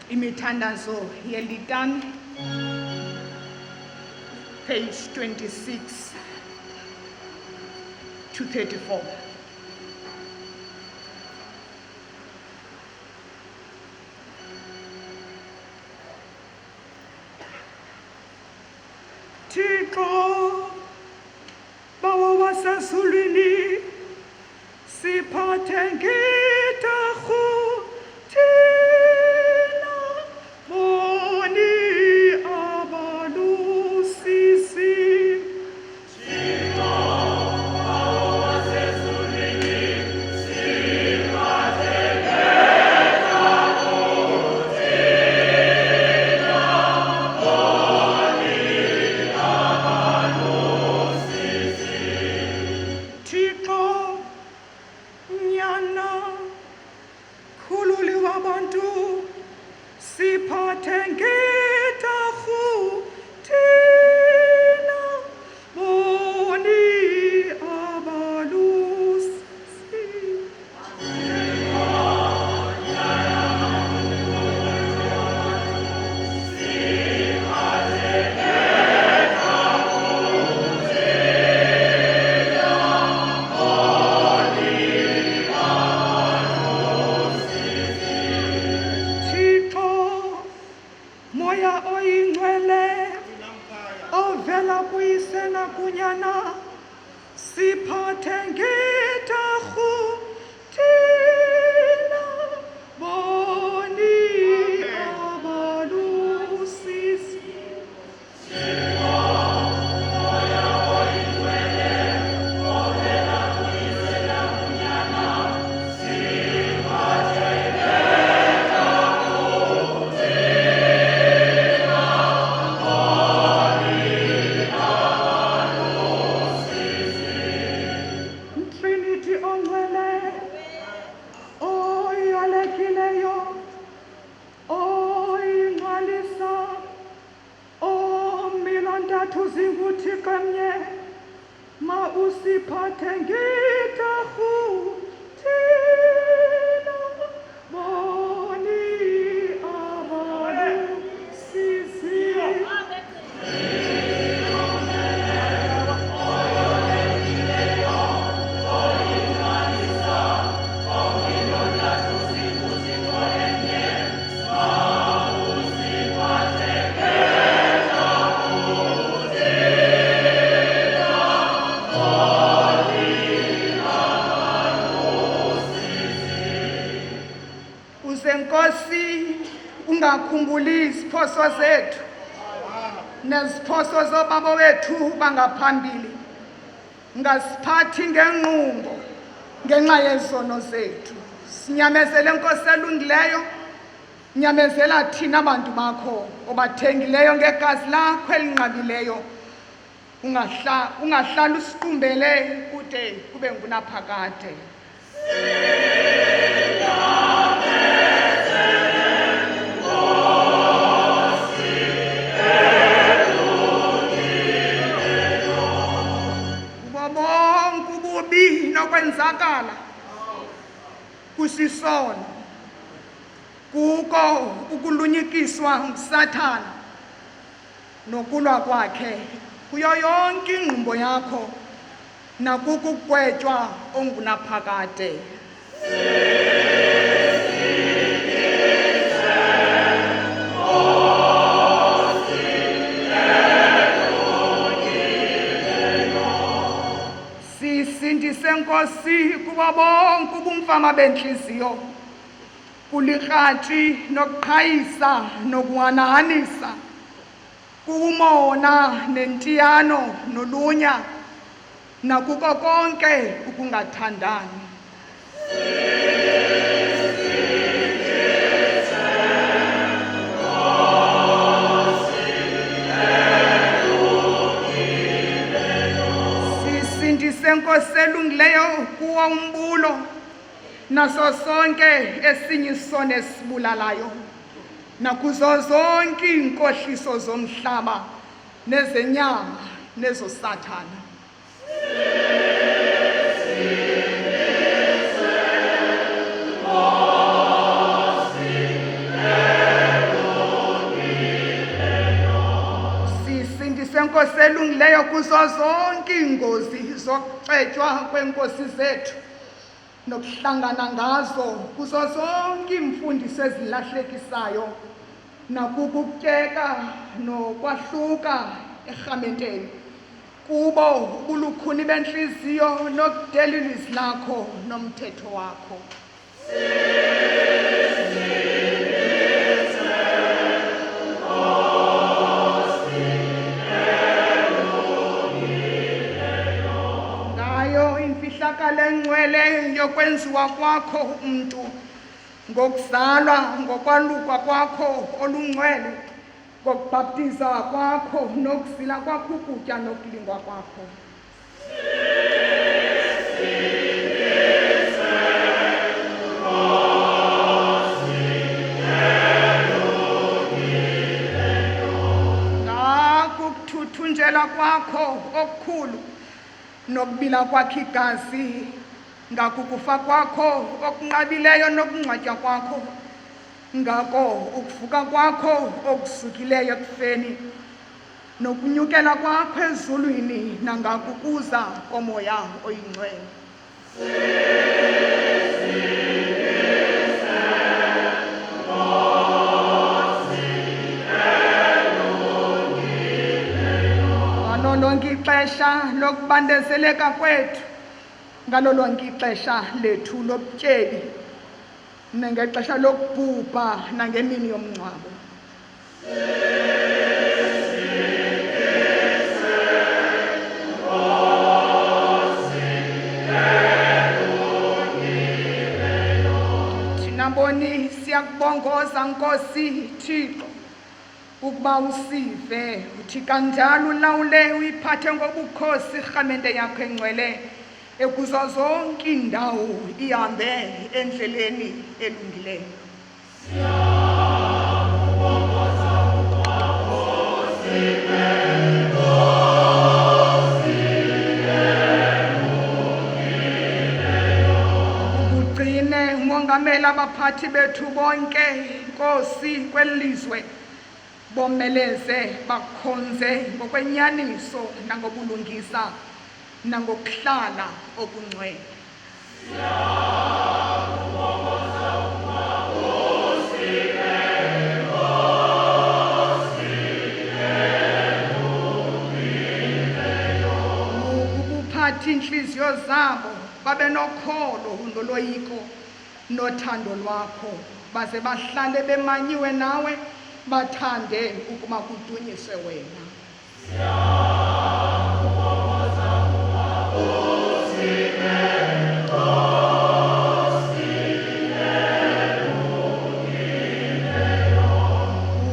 Imithandazo yelitani, page 26 to 34. Thixo bawo wasezulwini siphathe ngetarhu thina boni abalusisi. Thixo bawo wasezulwini siphathe ngetarhu thina boni abalusisi. Thixo nyana khululi wabantu siphathe ngetarhu thina boni abalusisi. Thixo moya oyingcwele ovela kuyise nakunyana siphathe ngetarhu thina boni abalusisi. Trinity ongcwele oyalekileyo oyingcwalisa omilontathu zinguThixo mnye ma usiphathe ngetarhu thina boni abalusisi. Usenkosi ungakhumbuli iziphoso zethu neziphoso zobaba bethu bangaphambili. Ngasiphathi ngenqumbo ngenxa yezono zethu. Sinyamezele Nkosi elungileyo, nyamezela thina bantu bakho obathengileyo ngegazi lakho elinqabileyo. Ungahlali usiqumbele kude kube ngunaphakade. Bonke ububi nokwenzakala kusisono kuko ukulunyikiswa nguSathana nokulwa kwakhe kuyo yonke ingqumbo yakho nakukugwetywa ongunaphakade. Sisindise Nkosi kubo bonke ubumfama bentliziyo, kulirhatshi nokuqhayisa nokuhanahanisa, kuumona nentiyano nolunya nakuko konke ukungathandani. Sisindise Nkosi elungileyo kuwo umbulo naso sonke esinye isono esibulalayo nakuzo zonke iinkohliso zomhlaba nezenyama nezoSathana. elungileyo kuzo zonke iingozi zokucetywa kweenkosi zethu nokuhlangana ngazo kuzo zonke iimfundiso ezilahlekisayo nakukutyeka nokwahluka erhamenteni kubo ubulukhuni bentliziyo nokudela ilizwi lakho nomthetho wakho. Ngayo imfihlakalo engcwele yokwenziwa kwakho umntu, ngokuzalwa ngokwalukwa kwakho olungcwele, ngokubhaptiza kwakho nokuzila kwakho ukutya nokulingwa kwakho. Ngakukuthuthunjela kwakho okukhulu nokubila kwakho igazi, ngakukufa kwakho okunqabileyo nokungcwatywa kwakho, ngako ukuvuka kwakho okusukileyo ekufeni, nokunyukela kwakho ezulwini, nangakukuza komoya oyingcwele. Ngalo lonke ixesha lokubandezeleka kwethu, ngalo lonke ixesha lethu lobutyebi, nangexesha lokubhubha nangemini yomngcwabo. Thina mboni siyakubongoza Nkosi Thixo ukuba usive, uthi kanjalo ulawule uyiphathe ngobukhosi irhamente yakho engcwele ekuzo zonke iindawo ihambe endleleni elungileyo. Ugcine umongameli abaphathi bethu bonke, Nkosi, kweli lizwe, bomeleze bakhonze ngokwenyaniso nangobulungisa nangokuhlala okungcwele. Ubuphathi iintliziyo zabo babe nokholo noloyiko nothando lwakho, baze bahlale bemanyiwe nawe, bathande ukuba kudunyiswe wena.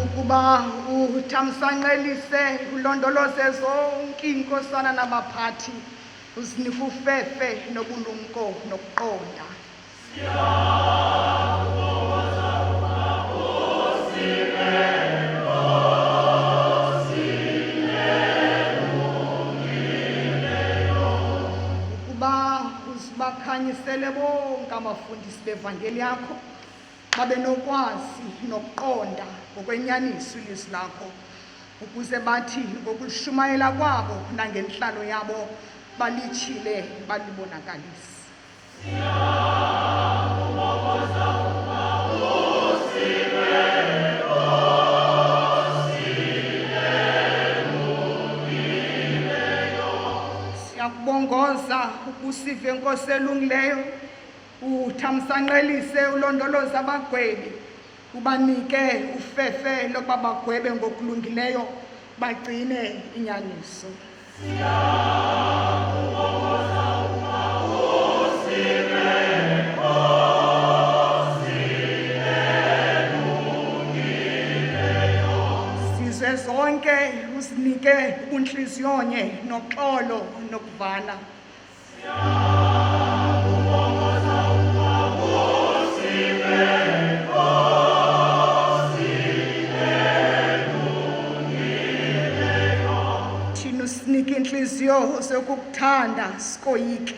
Ukuba uthamsanqelise ulondoloze zonke iinkosana nabaphathi, uzinike ufefe nobulumko nokuqonda. Bakhanyisele bonke abafundisi bevangeli yakho, babe nokwazi nokuqonda ngokwenyaniso ilizwi lakho, ukuze bathi ngokulishumayela kwabo nangentlalo yabo balitshile balibonakalise. Siyakubongoza ukusive Nkosi elungileyo, uthamsanqelise ulondoloza abagwebi, ubanike ufefe lokuba bagwebe ngokulungileyo, bagcine inyaniso. Sizwe zonke usinike ubuntliziyonye noxolo nokuvana. Thina usinike intliziyo sokukuthanda sikoyike,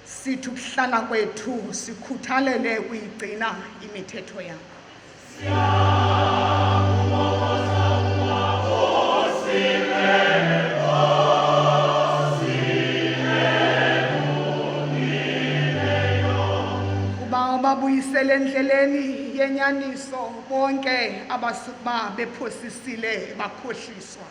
sithi ukuhlala kwethu sikhuthalele ukuyigcina imithetho yakho. Amen. ubabuyisele endleleni yenyaniso bonke abasukuba bephosisile bakhohliswa.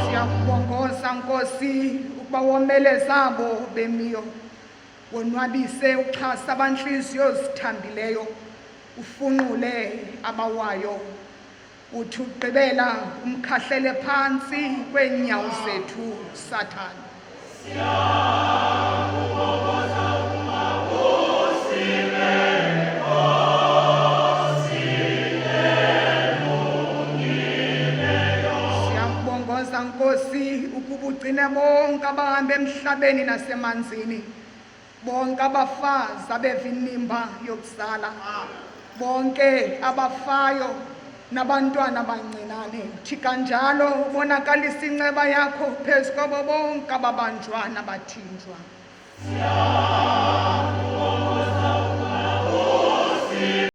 Siyakubongoza Nkosi ukuba womele zabo bemiyo, wonwabise uxhasa abanhliziyo zithambileyo, ufunqule abawayo, uthi ugqibela umkhahlele phansi kweenyawo zethu Sathane. Siyakubongoza Nkosi ukuba ugcine bonke abahamba emhlabeni nasemanzini, bonke abafazi abeva inimba yokuzala, bonke abafayo nabantwana abancinane. Thi kanjalo ubonakalisa inceba yakho phezu kwabo bonke ababanjwa nabathinjwa.